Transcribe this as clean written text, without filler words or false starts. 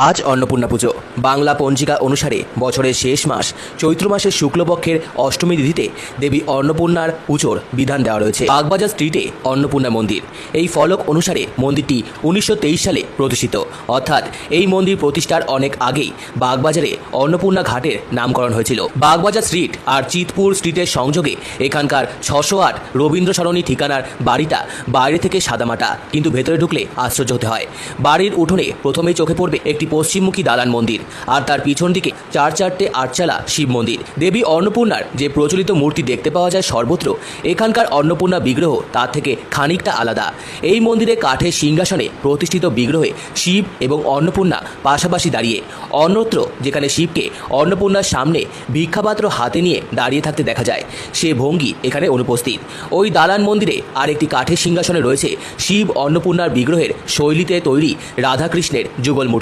আজ অন্নপূর্ণা পুজো। বাংলা পঞ্জিকা অনুসারে বছরের শেষ মাস চৈত্র মাসের শুক্লপক্ষের অষ্টমী তিথিতে দেবী অন্নপূর্ণার পুজোর বিধান দেওয়া রয়েছে। বাগবাজার স্ট্রিটে অন্নপূর্ণা মন্দির। এই ফলক অনুসারে মন্দিরটি 1923 সালে প্রতিষ্ঠিত, অর্থাৎ এই মন্দির প্রতিষ্ঠার অনেক আগেই বাগবাজারে অন্নপূর্ণা ঘাটের নামকরণ হয়েছিল। বাগবাজার স্ট্রিট আর চিতপুর স্ট্রিটের সংযোগে এখানকার 608 রবীন্দ্র সরণি ঠিকানার বাড়িটা বাইরে থেকে সাদামাটা, কিন্তু ভেতরে ঢুকলে আশ্চর্য হতে হয়। বাড়ির উঠোনে প্রথমেই চোখে পড়বে একটি পশ্চিমমুখী দালান মন্দির, আর তার পিছন দিকে চারটে আটচালা শিব মন্দির। দেবী অন্নপূর্ণার যে প্রচলিত মূর্তি দেখতে পাওয়া যায় সর্বত্র, এখানকার অন্নপূর্ণা বিগ্রহ তার থেকে খানিকটা আলাদা। এই মন্দিরে কাঠের সিংহাসনে প্রতিষ্ঠিত বিগ্রহে শিব এবং অন্নপূর্ণা পাশাপাশি দাঁড়িয়ে। অন্যত্র যেখানে শিবকে অন্নপূর্ণার সামনে ভিক্ষাপাত্র হাতে নিয়ে দাঁড়িয়ে থাকতে দেখা যায়, সে ভঙ্গি এখানে অনুপস্থিত। ওই দালান মন্দিরে আরেকটি কাঠের সিংহাসনে রয়েছে শিব অন্নপূর্ণার বিগ্রহের শৈলীতে তৈরি রাধাকৃষ্ণের যুগল মূর্তি।